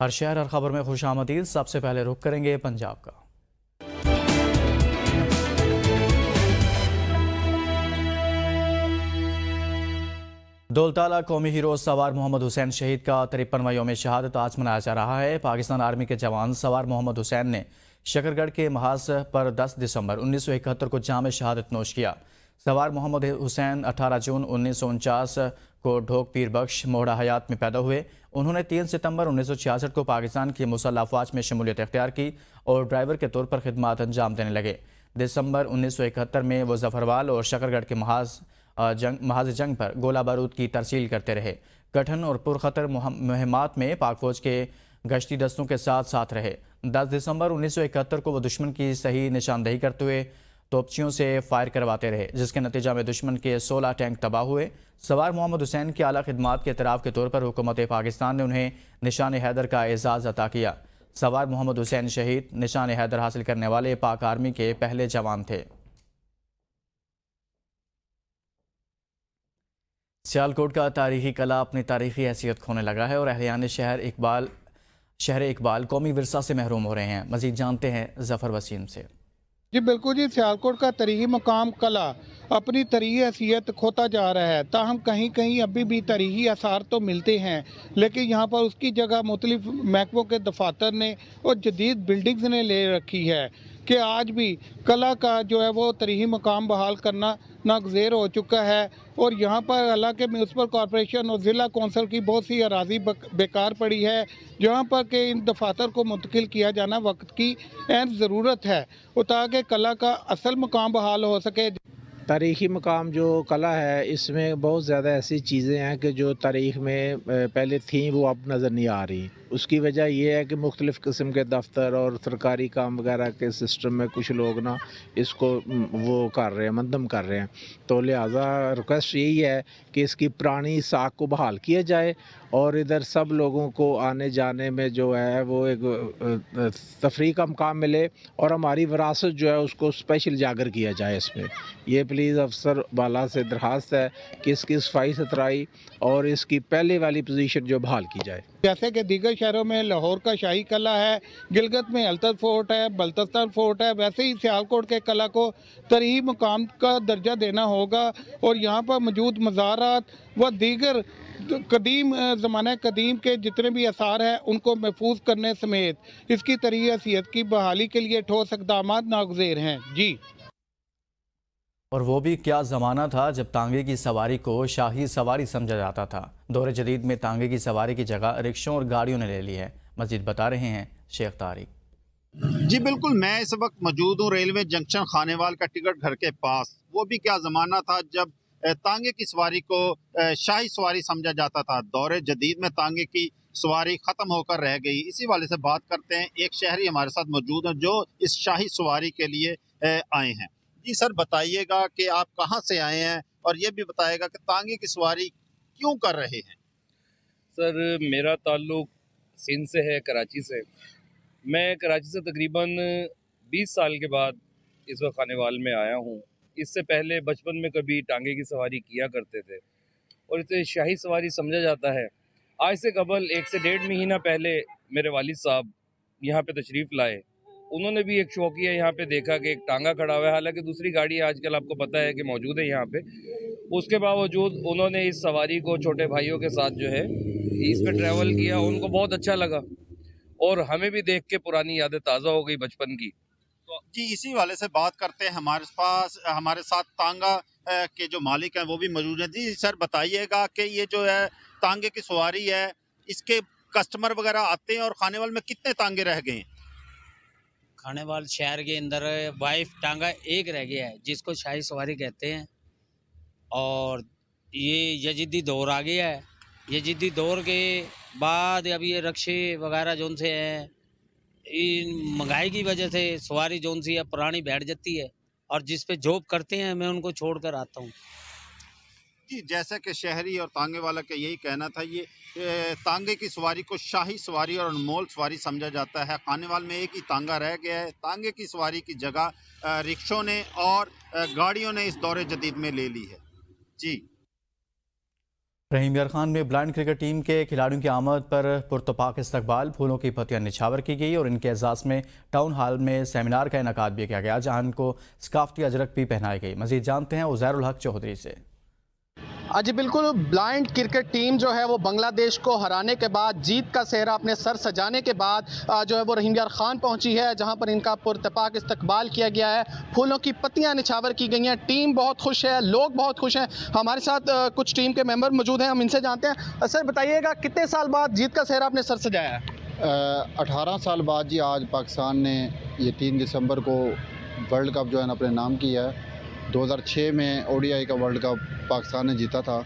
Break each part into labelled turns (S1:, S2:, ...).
S1: हर शहर हर खबर में खुशामदीद। सबसे पहले रुख करेंगे पंजाब का। दौलताला कौमी हीरो सवार मोहम्मद हुसैन शहीद का 53वां यौम शहादत आज मनाया जा रहा है। पाकिस्तान आर्मी के जवान सवार मोहम्मद हुसैन ने शकरगढ़ के महाज पर 10 दिसंबर 1971 को जाम शहादत नोश किया। सवार मोहम्मद हुसैन 18 जून 1949 को ढोक पीर बख्श मोहड़ा हयात में पैदा हुए। उन्होंने 3 सितंबर 1966 को पाकिस्तान की मुसल्लह अफवाज में शमूलियत इख्तियार की और ड्राइवर के तौर पर खिदमत अंजाम देने लगे। दिसंबर 1971 में वो जफरवाल और शकरगढ़ के महाज जंग पर गोला बारूद की तरसील करते रहे। कठिन और पुरखतर मुहिमात में पाक फौज के गश्ती दस्तों के साथ साथ रहे। 10 दिसंबर 1971 को वो दुश्मन की सही निशानदेही करते हुए तोपचियों से फायर करवाते रहे, जिसके नतीजा में दुश्मन के 16 टैंक तबाह हुए। सवार मोहम्मद हुसैन की आला खिदमात के इतराफ़ के तौर पर हुकूमत पाकिस्तान ने उन्हें निशान हैदर का एजाज़ अता किया। सवार मोहम्मद हुसैन शहीद निशान हैदर हासिल करने वाले पाक आर्मी के पहले जवान थे। सियालकोट का तारीखी कला अपनी तारीखी हैसियत खोने लगा है और अहलियान शहर इकबाल कौमी विरसा से महरूम हो रहे हैं। मज़ीद जानते हैं ज़फ़र वसीम से।
S2: जी बिल्कुल जी, सियालकोट का तरीही मकाम कला अपनी तरीही हैसियत खोता जा रहा है। ताहम कहीं कहीं अभी भी तरीही आसार तो मिलते हैं, लेकिन यहाँ पर उसकी जगह मुख्तलिफ महकमों के दफातर ने और जदीद बिल्डिंग्स ने ले रखी है कि आज भी कला का जो है वो तरीही मकाम बहाल करना नागज़ेर हो चुका है। और यहाँ पर हालांकि म्यूनसिपल कॉरपोरेशन और ज़िला कौंसिल की बहुत सी अराजी बेकार पड़ी है, जहाँ पर कि इन दफातर को मुंतकिल किया जाना वक्त की अहम ज़रूरत है और ताकि कला का असल मकाम बहाल हो सके।
S3: तारीख़ी मकाम जो कला है, इसमें बहुत ज़्यादा ऐसी चीज़ें हैं कि जो तारीख़ में पहले थी वो अब नज़र नहीं आ रही। उसकी वजह यह है कि मुख्तलिफ़ किस्म के दफ्तर और सरकारी काम वगैरह के सिस्टम में कुछ लोग ना इसको वो कर रहे हैं, मंदम कर रहे हैं। तो लिहाजा रिक्वेस्ट यही है कि इसकी पुरानी साख को बहाल किया जाए और इधर सब लोगों को आने जाने में जो है वो एक तफरीह का मकाम मिले और हमारी विरासत जो है उसको स्पेशल जागर किया जाए। इसमें ये प्लीज़ अफसर बाला से दरख्वास्त है कि इसकी सफाई सुथराई और इसकी पहले वाली पोजीशन जो बहाल की जाए।
S2: जैसे कि दीगर शहरों में लाहौर का शाही कला है, गिलगित में अल्तज़ फोर्ट है, बल्तिस्तान फोर्ट है, वैसे ही सियालकोट के कला को तरीही मकाम का दर्जा देना होगा और यहाँ पर मौजूद मज़ारात व दीगर कदीम ज़माने कदीम के जितने भी आसार हैं उनको महफूज करने समेत इसकी तरीही हैसियत की बहाली के लिए ठोस इक़दाम नागज़ेर हैं। जी।
S1: और वो भी क्या ज़माना था जब तांगे की सवारी को शाही सवारी समझा जाता था। दौर जदीद में तांगे की सवारी की जगह रिक्शों और गाड़ियों ने ले ली है। मज़ीद बता रहे हैं शेख तारिक।
S4: जी बिल्कुल, मैं इस वक्त मौजूद हूँ रेलवे जंक्शन खानेवाल का टिकट घर के पास। वो भी क्या ज़माना था जब तांगे की सवारी को शाही सवारी समझा जाता था। दौर जदीद में तांगे की सवारी ख़त्म होकर रह गई। इसी वाले से बात करते हैं, एक शहरी हमारे साथ मौजूद हैं जो इस शाही सवारी के लिए आए हैं। जी सर, बताइएगा कि आप कहाँ से आए हैं और ये भी बताइएगा कि तांगे की सवारी क्यों कर रहे हैं।
S5: सर, मेरा ताल्लुक सिंध से है, कराची से। मैं कराची से तकरीबन 20 साल के बाद इस वक्त खानेवाल में आया हूँ। इससे पहले बचपन में कभी टांगे की सवारी किया करते थे और इसे शाही सवारी समझा जाता है। आज से कबल 1 से 1.5 महीना पहले मेरे वालिद साहब यहाँ पे तशरीफ़ लाए। उन्होंने भी एक शौकिया यहाँ पे देखा कि एक टांगा खड़ा हुआ है, हालांकि दूसरी गाड़ी आजकल आपको पता है कि मौजूद है यहाँ पे। उसके बावजूद उन्होंने इस सवारी को छोटे भाइयों के साथ जो है इस पे ट्रैवल किया। उनको बहुत अच्छा लगा और हमें भी देख के पुरानी यादें ताज़ा हो गई बचपन की।
S4: तो जी इसी वाले से बात करते हैं, हमारे साथ तांगा के जो मालिक हैं वो भी मौजूद हैं। जी सर, बताइएगा कि ये जो है तांगे की सवारी है, इसके कस्टमर वगैरह आते हैं और खानेवाल में कितने तांगे रह गए हैं?
S6: खानेवाल शहर के अंदर वाइफ टांगा एक रह गया है जिसको शाही सवारी कहते हैं और ये यजीदी दौर आ गया है। यजीदी दौर के बाद अब ये रक्शे वगैरह जोन से हैं, इन महंगाई की वजह से सवारी जोन सी है पुरानी बैठ जाती है और जिस पे जॉब करते हैं मैं उनको छोड़ कर आता हूँ।
S4: जी, जैसे कि शहरी और तांगे वाला का यही कहना था, ये तांगे की सवारी को शाही सवारी और अनमोल सवारी समझा जाता है। खानेवाल में एक ही तांगा रह गया है। तांगे की सवारी की जगह रिक्शों ने और गाड़ियों ने इस दौरे जदीद में ले ली है। जी।
S1: रहीम यार खान में ब्लाइंड क्रिकेट टीम के खिलाड़ियों की आमद पर पुरतपाक इस्तकबाल, फूलों की पत्तियां निछावर की गई और इनके एजाज़ में टाउन हॉल में सेमिनार का इनकाद भी किया गया, जहां इनको सकाफती अजरक भी पहनाई गई। मज़ीद जानते हैं उज़ैरुल हक चौधरी से।
S7: जी बिल्कुल, ब्लाइंड क्रिकेट टीम जो है वो बांग्लादेश को हराने के बाद, जीत का सेहरा अपने सर सजाने के बाद जो है वो रहीम यार खान पहुंची है, जहां पर इनका पुरतपाक इस्तकबाल किया गया है, फूलों की पत्तियां निछावर की गई हैं। टीम बहुत खुश है, लोग बहुत खुश हैं। हमारे साथ कुछ टीम के मेंबर मौजूद हैं, हम इनसे जानते हैं। सर बताइएगा, कितने साल बाद जीत का सेहरा अपने सर सजाया है?
S8: 18 साल बाद जी आज पाकिस्तान ने ये 3 दिसंबर को वर्ल्ड कप जो है ना अपने नाम किया है। 2006 में ओडीआई का वर्ल्ड कप पाकिस्तान ने जीता था,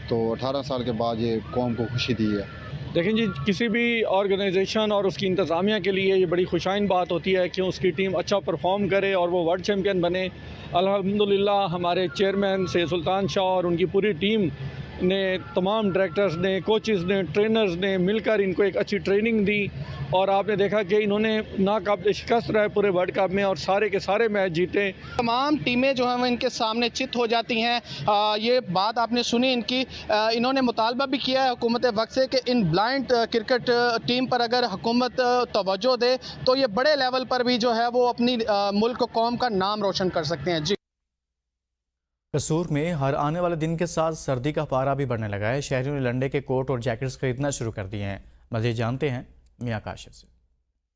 S8: तो 18 साल के बाद ये कौम को खुशी दी है।
S9: देखें जी, किसी भी ऑर्गेनाइजेशन और उसकी इंतज़ामिया के लिए ये बड़ी खुशाइन बात होती है कि उसकी टीम अच्छा परफॉर्म करे और वो वर्ल्ड चैम्पियन बने। अल्हम्दुलिल्लाह हमारे चेयरमैन से सुल्तान शाह और उनकी पूरी टीम ने, तमाम डायरेक्टर्स ने, कोचेज़ ने, ट्रेनर्स ने मिलकर इनको एक अच्छी ट्रेनिंग दी और आपने देखा कि इन्होंने नाकाबिल शिकस्त रहे पूरे वर्ल्ड कप में और सारे के सारे मैच जीते।
S7: तमाम टीमें जो हैं वो इनके सामने चित हो जाती हैं। ये बात आपने सुनी इनकी। इन्होंने मुतालबा भी किया है हुकूमत वक्त से कि इन ब्लाइंड क्रिकेट टीम पर अगर हुकूमत तवज्जो दे तो ये बड़े लेवल पर भी जो है वो अपनी मुल्क कौम का नाम रोशन कर सकते हैं। जी,
S1: कसूर में हर आने वाले दिन के साथ सर्दी का पारा भी बढ़ने लगा है। शहरियों ने लंडे के कोट और जैकेट्स खरीदना शुरू कर दिए हैं। मज़ीद जानते हैं मियां काशिफ से।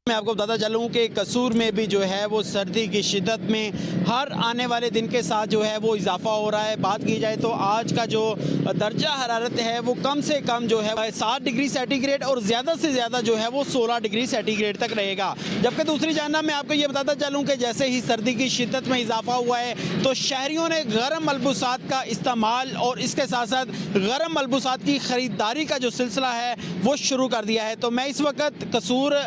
S10: मैं आपको बताता चलूँ कि कसूर में भी जो है वो सर्दी की शिद्दत में हर आने वाले दिन के साथ जो है वो इजाफा हो रहा है। बात की जाए तो आज का जो दर्जा हरारत है वो कम से कम जो है 7 डिग्री सेंटीग्रेड और ज़्यादा से ज़्यादा जो है वो 16 डिग्री सेंटीग्रेड तक रहेगा। जबकि दूसरी जानब मैं आपको ये बताता चलूँ कि जैसे ही सर्दी की शिद्दत में इजाफा हुआ है तो शहरियों ने गर्म मलबूसात का इस्तेमाल और इसके साथ साथ गर्म मलबूसात की ख़रीदारी का जो सिलसिला है वो शुरू कर दिया है। तो मैं इस वक्त कसूर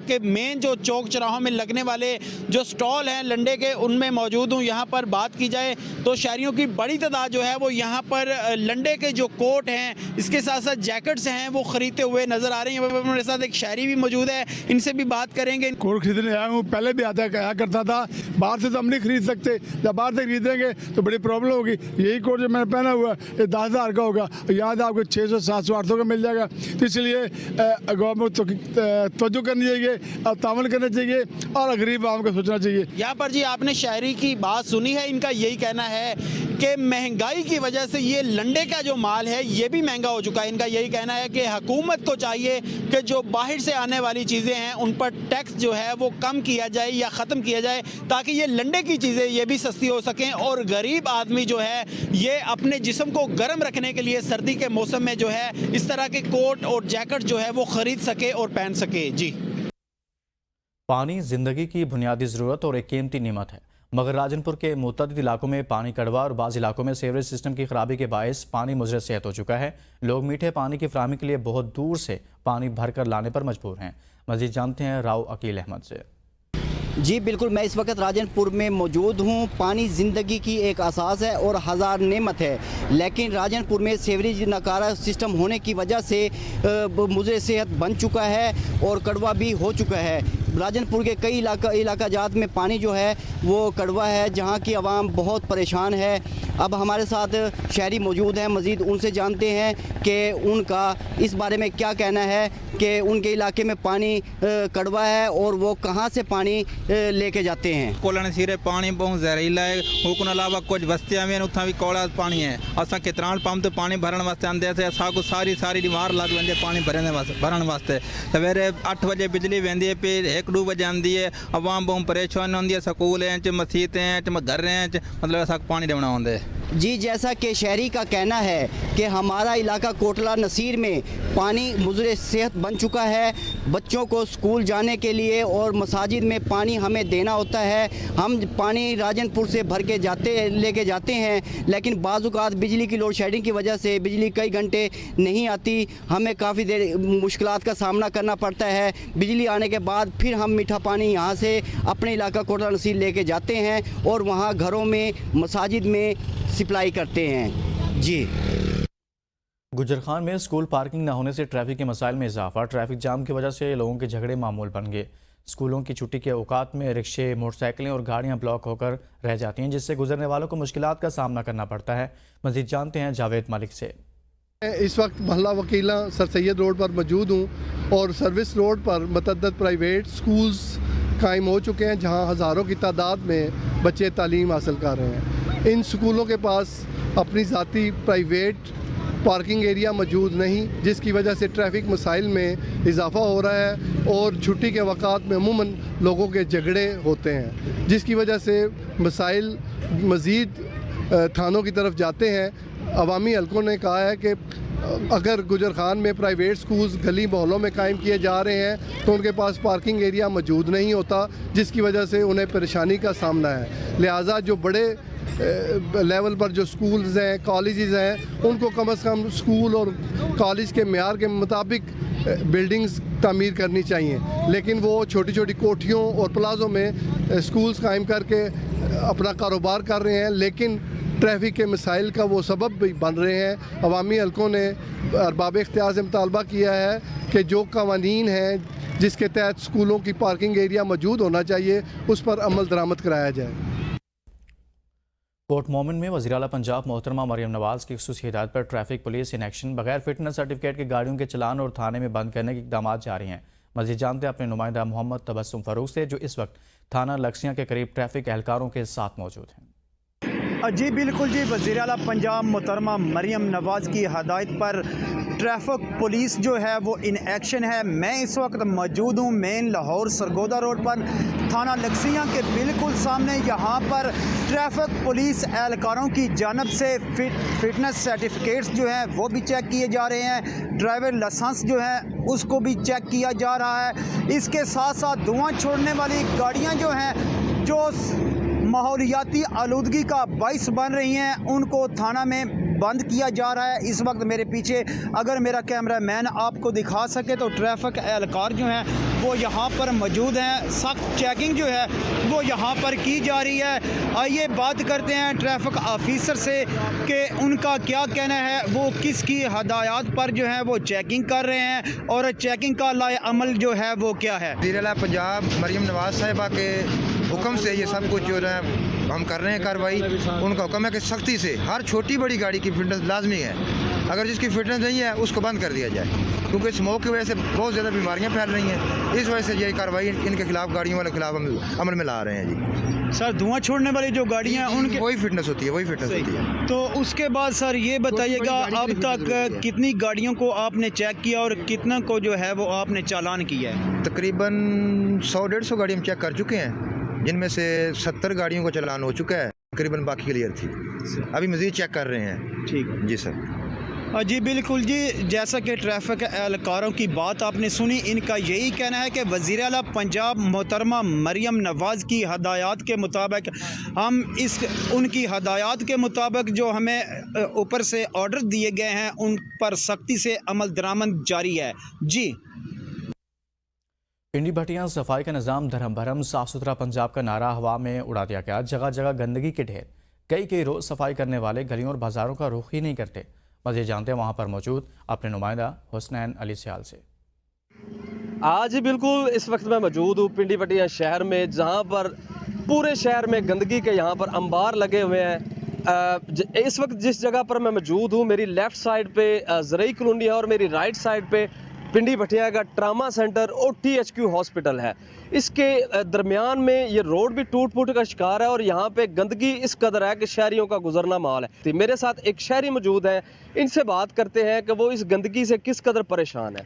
S10: के मेन जो चौक चौराहों में लगने वाले जो स्टॉल हैं लंडे के, उनमें मौजूद हूँ। यहाँ पर बात की जाए तो शहरियों की बड़ी तादाद जो है वो यहाँ पर लंडे के जो कोट हैं, इसके साथ साथ जैकेट्स हैं, वो खरीदते हुए नज़र आ रही हैं। मेरे साथ एक शहरी भी मौजूद है, इनसे भी बात करेंगे।
S11: कोट खरीदने आया हूँ, पहले भी आता आया करता था, बाहर से तो हम नहीं खरीद सकते। जब बाहर से खरीदेंगे तो बड़ी प्रॉब्लम होगी। यही कोट जो मैंने पहना हुआ है ये 10,000 का होगा, याद आपको 600, 700, 800 का मिल जाएगा। तो इसलिए गवर्नमेंट तवज्जो करनी चाहिए और तामल करना चाहिए और गरीब आवाम को सोचना चाहिए।
S10: यहाँ पर जी आपने शहरी की बात सुनी है, इनका यही कहना है कि महंगाई की वजह से ये लंडे का जो माल है ये भी महंगा हो चुका है। इनका यही कहना है कि हुकूमत को चाहिए कि जो बाहर से आने वाली चीज़ें हैं उन पर टैक्स जो है वो कम किया जाए या ख़त्म किया जाए, ताकि ये लंडे की चीज़ें ये भी सस्ती हो सकें और गरीब आदमी जो है ये अपने जिस्म को गर्म रखने के लिए सर्दी के मौसम में जो है इस तरह के कोट और जैकेट जो है वो ख़रीद सके और पहन सके। जी,
S1: पानी ज़िंदगी की बुनियादी ज़रूरत और एक कीमती नेमत है, मगर राजनपुर के मुतअद्दिद इलाकों में पानी कड़वा और बाज़ इलाकों में सीवरेज सिस्टम की खराबी के बायस पानी मुज़र सेहत हो चुका है। लोग मीठे पानी की फराहमी के लिए बहुत दूर से पानी भर कर लाने पर मजबूर हैं। मज़ीद जानते हैं राव अकील अहमद से।
S12: जी बिल्कुल, मैं इस वक्त राजनपुर में मौजूद हूँ। पानी ज़िंदगी की एक असास है और हज़ार नेमत है, लेकिन राजनपुर में सीवरेज नकारा सिस्टम होने की वजह से मुझे सेहत बन चुका है और कड़वा भी हो चुका है। राजनपुर के कई इलाका जात में पानी जो है वो कड़वा है, जहाँ की आवाम बहुत परेशान है। अब हमारे साथ शहरी मौजूद हैं, मज़ीद उनसे जानते हैं कि उनका इस बारे में क्या कहना है कि उनके इलाके में पानी कड़वा है और वो कहाँ से पानी लेके जाते हैं।
S13: कोलन सिरे पानी बहुत जहरीला है, उसके अलावा कुछ बस्तियां में उतना भी कौड़ा पानी है। असा कितरान पंप तो पानी भरण वास्ते आंदे थे, असा को सारी बीमार लग वेंदे पानी भरण वास्ते। सवेरे 8 बजे बिजली वेंदी है, फिर 1-2 बजे आंदी है। अवाम बहुत परेशान होंदी है, स्कूल हैं, मसीतें हैं, घर हैं, मतलब ऐसा पानी देना होंगे।
S12: जी, जैसा कि शहरी का कहना है कि हमारा इलाका कोटला नसीर में पानी मुज़र सेहत बन चुका है। बच्चों को स्कूल जाने के लिए और मसाजिद में पानी हमें देना होता है। हम पानी राजनपुर से भर के लेके जाते हैं, लेकिन बाज़-औक़ात बिजली की लोड शेडिंग की वजह से बिजली कई घंटे नहीं आती। हमें काफ़ी देर मुश्किलात का सामना करना पड़ता है। बिजली आने के बाद फिर हम मीठा पानी यहाँ से अपने इलाका कोटला नसीर लेके जाते हैं और वहाँ घरों में, मसाजिद में सप्लाई करते हैं। जी,
S1: गुजरखान में स्कूल पार्किंग न होने से ट्रैफिक के मसाइल में इजाफा। ट्रैफिक जाम की वजह से लोगों के झगड़े मामूल बन गए। स्कूलों की छुट्टी के औकात में रिक्शे, मोटरसाइकिलें और गाड़ियां ब्लॉक होकर रह जाती हैं, जिससे गुजरने वालों को मुश्किलात का सामना करना पड़ता है। मज़ीद जानते हैं जावेद मलिक से।
S11: इस वक्त महल्ला वकीला सर सैयद रोड पर मौजूद हूँ और सर्विस रोड पर मतअद्दद प्राइवेट स्कूल्स कायम हो चुके हैं जहाँ हज़ारों की तादाद में बच्चे तालीम हासिल कर रहे हैं। इन स्कूलों के पास अपनी ज़ाती प्राइवेट पार्किंग एरिया मौजूद नहीं, जिसकी वजह से ट्रैफिक मसाइल में इजाफ़ा हो रहा है और छुट्टी के वक़ात में अमूमन लोगों के झगड़े होते हैं, जिसकी वजह से मसाइल मज़ीद थानों की तरफ जाते हैं। अवामी हलकों ने कहा है कि अगर गुजर खान में प्राइवेट स्कूल्स गली मोहल्लों में कायम किए जा रहे हैं तो उनके पास पार्किंग एरिया मौजूद नहीं होता, जिसकी वजह से उन्हें परेशानी का सामना है। लिहाजा जो बड़े लेवल पर जो स्कूल्स हैं, कॉलेजेस हैं, उनको कम से कम स्कूल और कॉलेज के मेयार के मुताबिक बिल्डिंग्स तामीर करनी चाहिए, लेकिन वो छोटी छोटी कोठियों और प्लाजों में स्कूल्स कायम करके अपना कारोबार कर रहे हैं, लेकिन ट्रैफिक के मसाइल का वो सबब भी बन रहे हैं। अवामी हलकों ने अरबाब इख्तियार से मुतालबा किया है कि जो कवानीन हैं जिसके तहत स्कूलों की पार्किंग एरिया मौजूद होना चाहिए उस पर अमल दरामद कराया जाए।
S1: कोर्ट मोमिन में वज़ीर आला पंजाब मोहतरमा मरियम नवाज़ की ख़ुसूसी हिदायत पर ट्रैफिक पुलिस इन एक्शन बगैर फिटनेस सर्टिफिकेट की गाड़ियों के चलान और थाने में बंद करने के इकदाम जारी हैं। मज़ीद जानते हैं अपने नुमाइंदा मोहम्मद तबस्सुम फ़ारूक से, जो इस वक्त थाना लक्सियाँ के करीब ट्रैफिक एहलकारों के साथ मौजूद हैं।
S10: जी बिल्कुल जी, वज़ीर आला पंजाब मोहतरमा मरियम नवाज़ की हदायत पर ट्रैफिक पुलिस जो है वो इन एक्शन है। मैं इस वक्त मौजूद हूँ मेन लाहौर सरगोदा रोड पर, थाना लक्सियाँ के बिल्कुल सामने। यहाँ पर ट्रैफिक पुलिस एहलकारों की जानब से फिटनेस सर्टिफिकेट्स जो हैं वो भी चेक किए जा रहे हैं, ड्राइवर लाइसेंस जो है उसको भी चेक किया जा रहा है। इसके साथ साथ धुआं छोड़ने वाली गाड़ियाँ जो हैं जो माहौलियाती आलूदगी का बाइस बन रही हैं उनको थाना में बंद किया जा रहा है। इस वक्त मेरे पीछे अगर मेरा कैमरा मैन आपको दिखा सके तो ट्रैफिक एहलकार जो हैं वो यहाँ पर मौजूद हैं। सख्त चेकिंग जो है वो यहाँ पर की जा रही है। आइए बात करते हैं ट्रैफिक ऑफिसर से कि उनका क्या कहना है, वो किसकी हदायत पर जो है वो चेकिंग कर रहे हैं और चेकिंग का लाए अमल जो है वो क्या है।
S14: वज़ीर आला पंजाब मरियम नवाज़ साहिबा के हुक्म से ये सब कुछ जो है हम कर रहे हैं कार्रवाई। उनका हुक्म है कि सख्ती से हर छोटी बड़ी गाड़ी की फिटनेस लाजमी है, अगर जिसकी फिटनेस नहीं है उसको बंद कर दिया जाए, क्योंकि स्मोक की वजह से बहुत ज़्यादा बीमारियां फैल रही हैं। इस वजह से ये कार्रवाई इनके खिलाफ, गाड़ियों वाले खिलाफ अमल में ला रहे हैं जी।
S10: सर धुआं छोड़ने वाली जो गाड़ियाँ हैं उनकी
S14: वही फिटनेस होती है, वही फिटनेस होती है।
S10: तो उसके बाद सर ये बताइएगा अब तक कितनी गाड़ियों को आपने चेक किया और कितना को जो है वो आपने चालान किया है?
S14: तकरीबन 100-150 गाड़ी हम चेक कर चुके हैं, जिनमें से 70 गाड़ियों को चालान हो चुका है, तकरीबन बाकी क्लियर थी, अभी मज़ीद चेक कर रहे हैं।
S10: ठीक है
S14: जी सर।
S10: जी बिल्कुल जी, जैसा कि ट्रैफिक एहलकारों की बात आपने सुनी, इनका यही कहना है कि वज़ीर आला पंजाब मोहतरमा मरियम नवाज़ की हदायत के मुताबिक हम उनकी हदायत के मुताबिक जो हमें ऊपर से ऑर्डर दिए गए हैं उन पर सख्ती से अमल दरामद जारी है जी।
S1: पिंडी भटियां सफाई का निज़ाम धर्म भरम साफ़ सुथरा पंजाब का नारा हवा में उड़ा दिया गया। जगह जगह गंदगी के ढेर, कई रोज़ सफाई करने वाले गलियों और बाज़ारों का रुख ही नहीं करते। मज़ीद जानते हैं वहाँ पर मौजूद अपने नुमाइंदा हुसनैन अली सियाल से।
S15: आज बिल्कुल इस वक्त मैं मौजूद हूँ पिंडी भटियां शहर में, जहाँ पर पूरे शहर में गंदगी के यहाँ पर अंबार लगे हुए हैं। इस वक्त जिस जगह पर मैं मौजूद हूँ, मेरी लेफ़्ट साइड पे ज़रई कॉलोनी है और मेरी राइट साइड पे पिंडी भटियां का ट्रामा सेंटर और THQ हॉस्पिटल है। इसके दरमियान में ये रोड भी टूट फूट का शिकार है और यहाँ पे गंदगी इस कदर है कि शहरियों का गुजरना माल है। तो मेरे साथ एक शहरी मौजूद है, इनसे बात करते हैं कि वो इस गंदगी से किस कदर परेशान है।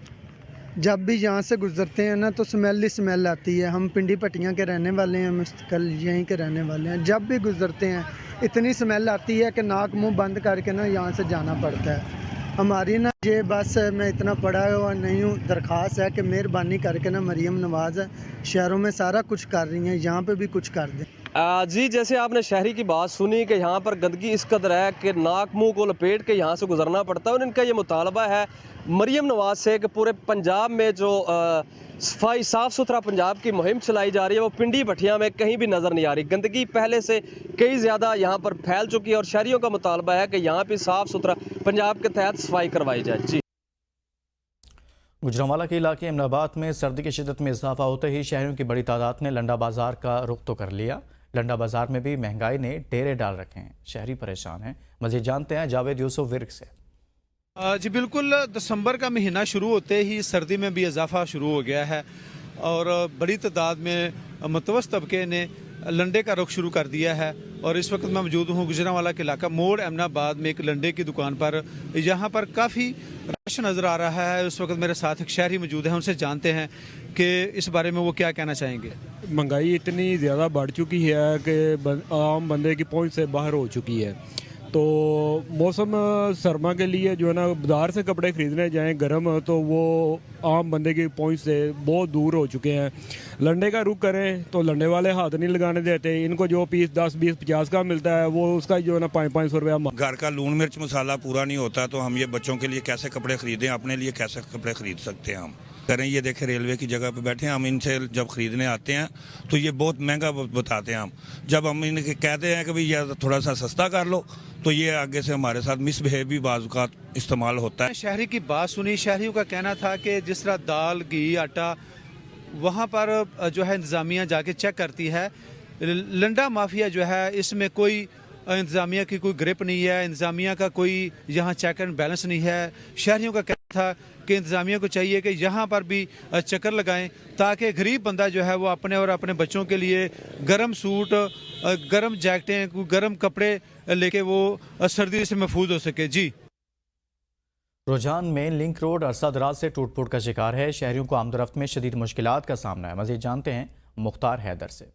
S16: जब भी यहाँ से गुजरते हैं ना तो स्मेल ही स्मेल आती है। हम पिंडी भटियां के रहने वाले हैं, मुस्तकिल यहीं के रहने वाले हैं। जब भी गुजरते हैं इतनी स्मेल आती है कि नाक मुँह बंद करके ना यहाँ से जाना पड़ता है। हमारी ना ये बस मैं इतना पढ़ा हुआ नहीं हूँ, दरख्वास्त है कि मेहरबानी करके ना मरियम नवाज़ शहरों में सारा कुछ कर रही हैं, यहाँ पे भी कुछ कर दें।
S15: जी जैसे आपने शहरी की बात सुनी कि यहाँ पर गंदगी इस कदर है कि नाक मुंह को लपेट के यहाँ से गुजरना पड़ता है और इनका ये मुतालबा है मरियम नवाज़ से कि पूरे पंजाब में जो सफाई साफ़ सुथरा पंजाब की मुहिम चलाई जा रही है वो पिंडी भटियां में कहीं भी नज़र नहीं आ रही। गंदगी पहले से कई ज़्यादा यहाँ पर फैल चुकी है और शहरियों का मुतालबा है कि यहाँ भी साफ़ सुथरा पंजाब के तहत सफाई करवाई जाए। जी
S1: गुजरांवाला के इलाके अमनाबाद में सर्दी की शिद्दत में इजाफा होते ही शहरियों की बड़ी तादाद ने लंडा बाजार का रुख तो कर लिया। लंडा बाजार में भी महंगाई ने डेरे डाल रखे हैं, शहरी परेशान हैं। मज़ीद जानते हैं जावेद यूसुफ विर्क से।
S17: जी बिल्कुल, दिसंबर का महीना शुरू होते ही सर्दी में भी इजाफा शुरू हो गया है और बड़ी तादाद में मुतवस्त तबके ने लंडे का रुख शुरू कर दिया है। और इस वक्त मैं मौजूद हूँ गुजरांवाला के इलाका मोड़ अहमदाबाद में एक लंडे की दुकान पर। यहाँ पर काफ़ी रश नज़र आ रहा है। उस वक्त मेरे साथ एक शहरी मौजूद है, उनसे जानते हैं कि इस बारे में वो क्या कहना चाहेंगे।
S18: महंगाई इतनी ज़्यादा बढ़ चुकी है कि आम बंदे की पहुंच से बाहर हो चुकी है। तो मौसम सरमा के लिए जो है ना, बाज़ार से कपड़े ख़रीदने जाएं गर्म, तो वो आम बंदे की पहुंच से बहुत दूर हो चुके हैं। लंडे का रुख करें तो लंडे वाले हाथ नहीं लगाने देते। इनको जो पीस 10, 20, 50 का मिलता है वो उसका जो है ना 500-500 रुपया।
S19: घर का लून मिर्च मसाला पूरा नहीं होता तो हम ये बच्चों के लिए कैसे कपड़े खरीदें, अपने लिए कैसे कपड़े खरीद सकते हैं हम करें। ये देखें रेलवे की जगह पे बैठे हैं, हम इनसे जब खरीदने आते हैं तो ये बहुत महंगा बताते हैं। हम जब हम इनके कहते हैं कि भाई ये थोड़ा सा सस्ता कर लो तो ये आगे से हमारे साथ मिसबिहेव भी बाज़ इस्तेमाल होता है।
S17: शहरी की बात सुनी, शहरियों का कहना था कि जिस तरह दाल, घी, आटा वहाँ पर जो है इंतज़ामिया जाके चेक करती है, लंडा माफिया जो है इसमें कोई इंतज़ामिया की कोई ग्रिप नहीं है, इंतज़ामिया का कोई यहाँ चेक एंड बैलेंस नहीं है। शहरियों का कहना था कि इंतज़ामिया को चाहिए कि यहाँ पर भी चक्कर लगाएं ताकि गरीब बंदा जो है वो अपने और अपने बच्चों के लिए गर्म सूट, गर्म जैकेटें, गर्म कपड़े लेके वो सर्दी से महफूज हो सके। जी,
S1: रुझान मेन लिंक रोड अरसा दराज से टूट फूट का शिकार है। शहरियों को आमदरफ्त में शदीद मुश्किलात का सामना है। मज़ीद जानते हैं मुख्तार हैदर से।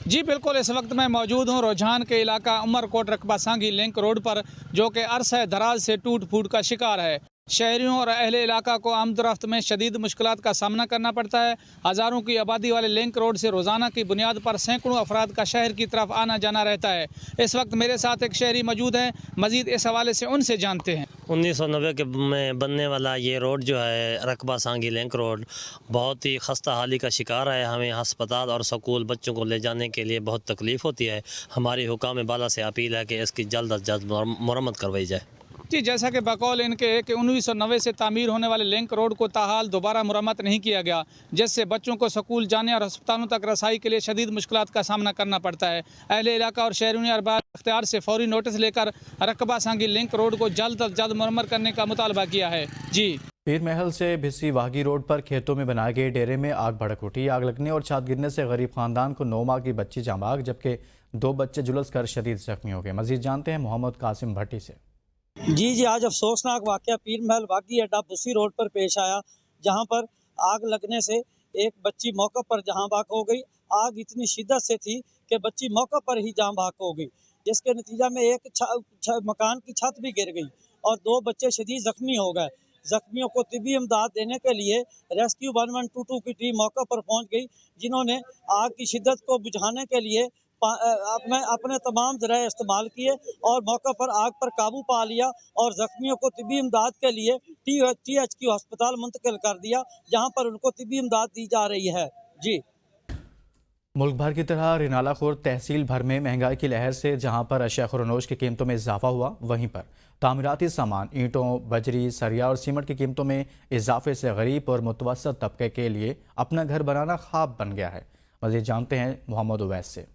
S20: जी बिल्कुल, इस वक्त मैं मौजूद हूँ रुझान के इलाका उमरकोट रकबा सांगी लिंक रोड पर, जो कि अरसा दराज से टूट फूट का शिकार है। शहरियों और अहले इलाका को आमदरफ्त में शदीद मुश्किलात का सामना करना पड़ता है। हज़ारों की आबादी वाले लिंक रोड से रोज़ाना की बुनियाद पर सैकड़ों अफराद का शहर की तरफ आना जाना रहता है। इस वक्त मेरे साथ एक शहरी मौजूद हैं, मज़ीद इस हवाले से उनसे जानते हैं।
S21: 1990 के में बनने वाला ये रोड जो है रकबा सांगी लिंक रोड बहुत ही खस्ता हाली का शिकार है। हमें हस्पताल और स्कूल बच्चों को ले जाने के लिए बहुत तकलीफ़ होती है। हमारी हुकाम बाला से अपील है कि इसकी जल्द अज जल्द मरम्मत करवाई जाए।
S20: जी, जैसा कि बकौल इनके कि 1990 से तामीर होने वाले लिंक रोड को ताहाल दोबारा मुरम्मत नहीं किया गया, जिससे बच्चों को स्कूल जाने और अस्पतालों तक रसाई के लिए शदीद मुश्किलात का सामना करना पड़ता है। अहले इलाका और शहरियों ने अरबाब इख्तियार से फौरी नोटिस लेकर रकबा सांगी लिंक रोड को जल्द अज जल्द मुरम्मत करने का मुतालबा किया है। जी,
S1: पीर महल से भिस्सी वागी रोड पर खेतों में बनाए गए डेरे में आग भड़क उठी। आग लगने और छत गिरने से गरीब खानदान को 9 माह की बच्ची जाँ बहक, जबकि 2 बच्चे झुलस कर शदीद जख्मी हो गए। मजीद जानते हैं मोहम्मद कासिम भट्टी से।
S22: जी, आज अफसोसनाक वाक़या पीर महल वागी अड्डा बुसी रोड पर पेश आया, जहां पर आग लगने से एक बच्ची मौके पर जहां बहक हो गई। आग इतनी शिद्दत से थी कि बच्ची मौके पर ही जहां बहक हो गई, जिसके नतीजा में एक मकान की छत भी गिर गई और 2 बच्चे शदीद जख्मी हो गए। जख्मियों को तिब्बी इमदाद देने के लिए रेस्क्यू 1122 की टीम मौके पर पहुँच गई, जिन्होंने आग की शिद्दत को बुझाने के लिए अपने तमाम ज़राए इस्तेमाल किए और मौके पर आग पर काबू पा लिया और ज़ख्मियों को तिब्बी इमदाद के लिए THQ अस्पताल मुंतकिल कर दिया, जहां पर उनको तिब्बी इमदाद दी जा रही है। जी,
S1: मुल्क भर की तरह रिनाला खुर्द तहसील भर में महंगाई की लहर से जहां पर अशिया खुरनोश की कीमतों में इजाफा हुआ, वहीं पर तामीराती सामान, ईंटों, बजरी, सरिया और सीमेंट की कीमतों में इजाफे से गरीब और मुतवस्सत तबके के लिए अपना घर बनाना ख्वाब बन गया है। मज़ीद जानते हैं मोहम्मद उवैस से।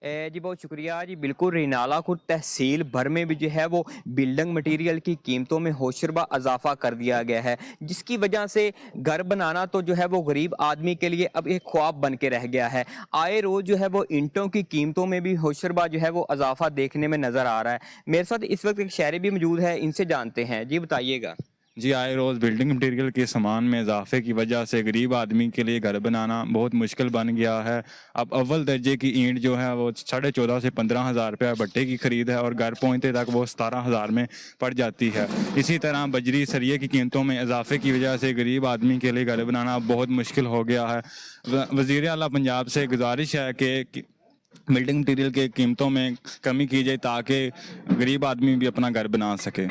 S23: जी बहुत शुक्रिया। जी बिल्कुल, रिनाला खुर्द तहसील भर में भी जो है वो बिल्डिंग मटेरियल की कीमतों में होशरबा इजाफा कर दिया गया है, जिसकी वजह से घर बनाना तो जो है वो गरीब आदमी के लिए अब एक ख्वाब बन के रह गया है। आए रोज़ जो है वो ईंटों की कीमतों में भी होशरबा जो है वो इजाफा देखने में नज़र आ रहा है। मेरे साथ इस वक्त एक शहरी भी मौजूद है, इनसे जानते हैं। जी बताइएगा।
S24: जी, आए रोज़ बिल्डिंग मटेरियल के सामान में इजाफे की वजह से गरीब आदमी के लिए घर बनाना बहुत मुश्किल बन गया है। अब अव्वल दर्जे की ईंट जो है वो 14,500 से 15,000 रुपये भट्टे की ख़रीद है और घर पहुँचते तक वो 17,000 में पड़ जाती है। इसी तरह बजरी सरिये की कीमतों में इजाफे की वजह से गरीब आदमी के लिए घर बनाना बहुत मुश्किल हो गया है। वज़ीर आला पंजाब से गुजारिश है कि बिल्डिंग मटेरियल के कीमतों में कमी की जाए ताकि गरीब आदमी भी अपना घर बना सके।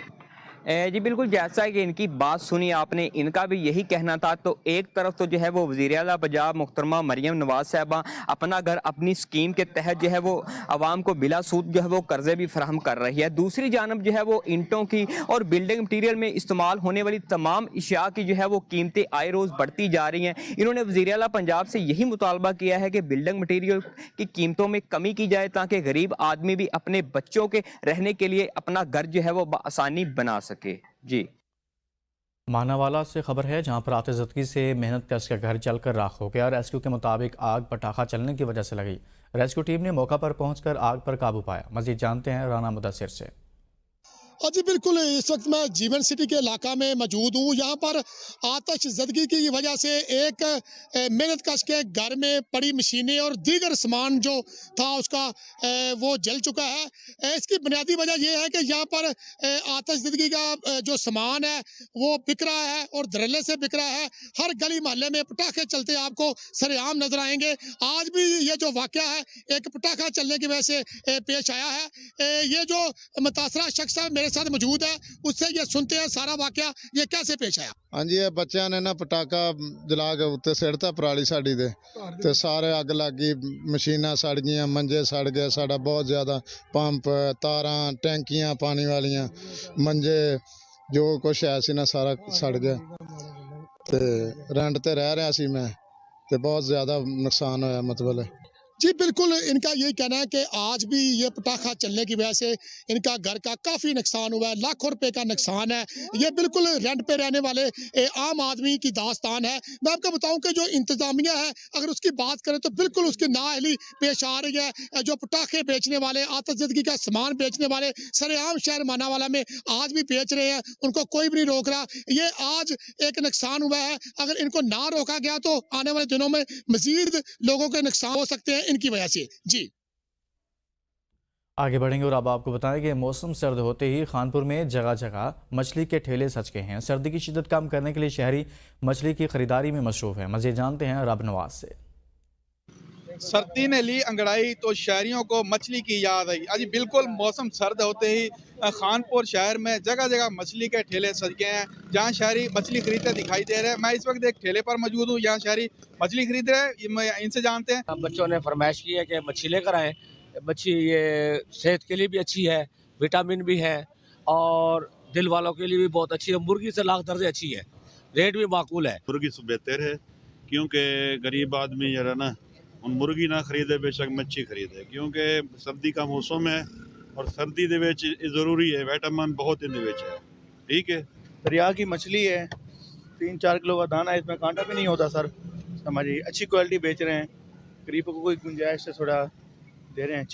S23: जी बिल्कुल, जैसा कि इनकी बात सुनी आपने, इनका भी यही कहना था। तो एक तरफ तो जो है वो वज़ीर आला पंजाब मुहतरमा मरियम नवाज़ साहिबा अपना घर अपनी स्कीम के तहत जो है वो आवाम को बिला सूद जो है वो कर्जे भी फराहम कर रही है। दूसरी जानब जो है वो ईंटों की और बिल्डिंग मटीरियल में इस्तेमाल होने वाली तमाम अशिया की जो है वो कीमतें आए रोज़ बढ़ती जा रही हैं। इन्होंने वज़ीर आला पंजाब से यही मुतालबा किया है कि बिल्डिंग मटीरियल की कीमतों में कमी की जाए ताकि गरीब आदमी भी अपने बच्चों के रहने के लिए अपना घर जो है वो बआसानी बना सके। जी,
S1: मानावाला से खबर है, जहां पर आतिशज़दगी से मेहनत कश का घर जलकर राख हो गया। रेस्क्यू के मुताबिक आग पटाखा चलने की वजह से लगी। रेस्क्यू टीम ने मौका पर पहुंचकर आग पर काबू पाया। मजीद जानते हैं राना मुदस्सिर से।
S2: जी बिल्कुल, इस वक्त मैं जीवन सिटी के इलाका में मौजूद हूँ। यहाँ पर आतिशज़दगी की वजह से एक मेहनत कश के घर में पड़ी मशीनें और दीगर सामान जो था उसका वो जल चुका है। इसकी बुनियादी वजह यह है कि यहाँ पर आतिशज़दगी का जो सामान है वो बिक रहा है और धड़ल्ले से बिक रहा है। हर गली मोहल्ले में पटाखे चलते आपको सरेआम नजर आएंगे। आज भी ये जो वाक़या है एक पटाखा चलने की वजह से पेश आया है। ये जो मुतासरा शख्स है मेरे साथ मौजूद है, उससे ये सुनते हैं सारा वाकया ये कैसे पेश आया।
S3: हाँ जी, ये बच्चों ने ना पटाखा जला के उत्ते सिड़ता पराली साड़ी दे ते सारे अग लग गई, मशीनां सड़ गई, मंजे सड़ गए, साड़ा बहुत ज़्यादा पंप तारां टैंकियां पानी वालियां मंजे जो कुछ है सी ना सारा सड़ गया। ते रेंट ते रह रहा सी मैं, ते बहुत ज़्यादा नुकसान होया मतलब।
S2: जी बिल्कुल, इनका यही कहना है कि आज भी ये पटाखा चलने की वजह से इनका घर का काफ़ी नुकसान हुआ है, लाखों रुपए का नुकसान है। ये बिल्कुल रेंट पे रहने वाले आम आदमी की दास्तान है। मैं आपको बताऊं कि जो इंतजामिया है अगर उसकी बात करें तो बिल्कुल उसकी नाअहली पेश आ रही है। जो पटाखे बेचने वाले, आतिशज़दगी का सामान बेचने वाले सरेआम शहर मानावाला में आज भी बेच रहे हैं, उनको कोई भी नहीं रोक रहा। ये आज एक नुकसान हुआ है, अगर इनको ना रोका गया तो आने वाले दिनों में मजीद लोगों के नुकसान हो सकते हैं इनकी वजह से। जी
S1: आगे बढ़ेंगे और अब आपको बताएं कि मौसम सर्द होते ही खानपुर में जगह जगह मछली के ठेले सज गए हैं। सर्दी की शिद्दत कम करने के लिए शहरी मछली की खरीदारी में मसरूफ है। मज़ीद जानते हैं रब नवाज से।
S5: सर्दी ने ली अंगड़ाई तो शहरियों को मछली की याद आई। आज बिल्कुल मौसम सर्द होते ही खानपुर शहर में जगह जगह मछली के ठेले सज गए हैं, जहां शहरी मछली खरीदते दिखाई दे रहे हैं। मैं इस वक्त एक ठेले पर मौजूद हूं, यहाँ शहरी मछली खरीद रहे हैं। इनसे जानते हैं।
S6: बच्चों ने फरमाइश की है कि मछली लेकर आए। मछली ये सेहत के लिए भी अच्छी है, विटामिन भी है और दिल वालों के लिए भी बहुत अच्छी है। मुर्गी से लाख दर्जे अच्छी है, रेट भी माकूल है।
S25: मुर्गी से बेहतर है क्योंकि गरीब आदमी जरा ना मुर्गी ना खरीदे बेशक मच्छी खरीदे, क्योंकि सर्दी का मौसम है और सर्दी दे विच जरूरी है, विटामिन बहुत इन विच है। ठीक है,
S5: दरिया की मछली है, 3-4 किलो का दाना है, इसमें कांटा भी नहीं होता सर। हमारी अच्छी क्वालिटी बेच रहे हैं, गरीबों को कोई गुंजाइश से थोड़ा दे रहे हैं।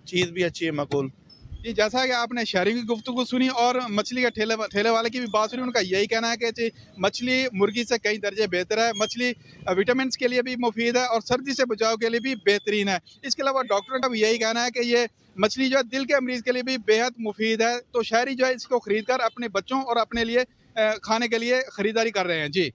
S5: चीज़ भी अच्छी है, माकूल। जी, जैसा कि आपने शहरी की गुफ्तगू सुनी और मछली के ठेले वाले की भी बात सुनी, उनका यही कहना है कि मछली मुर्गी से कई दर्जे बेहतर है। मछली विटामिन के लिए भी मुफीद है और सर्दी से बचाव के लिए भी बेहतरीन है। इसके अलावा डॉक्टरों का भी यही कहना है कि ये मछली जो है दिल के मरीज के लिए भी बेहद मुफीद है। तो शहरी जो है इसको खरीद कर अपने बच्चों और अपने लिए खाने के लिए खरीदारी कर रहे हैं। जी,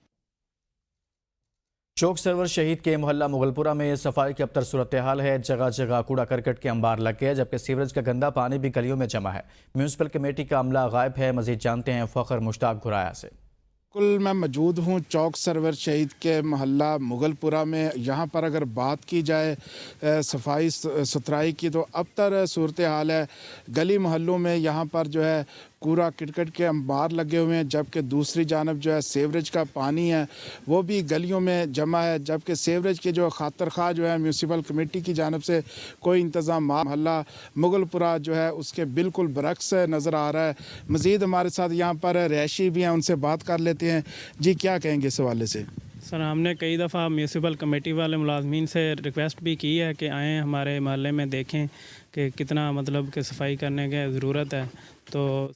S1: चौक सरवर शहीद के मोहल्ला मुगलपुरा में सफाई की अबतर सूरत हाल है। जगह जगह कूड़ा करकट के अंबार लग गए, जबकि सीवरेज का गंदा पानी भी गलियों में जमा है। म्यूनसिपल कमेटी का अमला गायब है। मजीद जानते हैं फ़खर मुश्ताक घुराया से।
S26: बिल्कुल, मैं मौजूद हूँ चौक सरवर शहीद के मोहल्ला मुगलपुरा में। यहाँ पर अगर बात की जाए सफाई सुथराई की तो अबतर सूरत हाल है। गली मोहल्लों में यहाँ पर जो है कूड़ा किटकट के अंबार लगे हुए हैं, जबकि दूसरी जानब जो है सीवरेज का पानी है वो भी गलियों में जमा है, जबकि सीवरेज के जो खातर खा जो है म्यूनसिपल कमेटी की जानब से कोई इंतज़ाम मोहल्ला मुगलपुरा जो है उसके बिल्कुल बरक्स नज़र आ रहा है। मज़ीद हमारे साथ यहाँ पर रहायशी भी हैं, उनसे बात कर लेते हैं। जी, क्या कहेंगे इस हवाले से?
S27: सर, हमने कई दफ़ा म्यूनसिपल कमेटी वाले मुलाजमीन से रिक्वेस्ट भी की है कि आएँ हमारे मोहल्ले में देखें कि कितना मतलब कि सफाई करने की ज़रूरत है। तो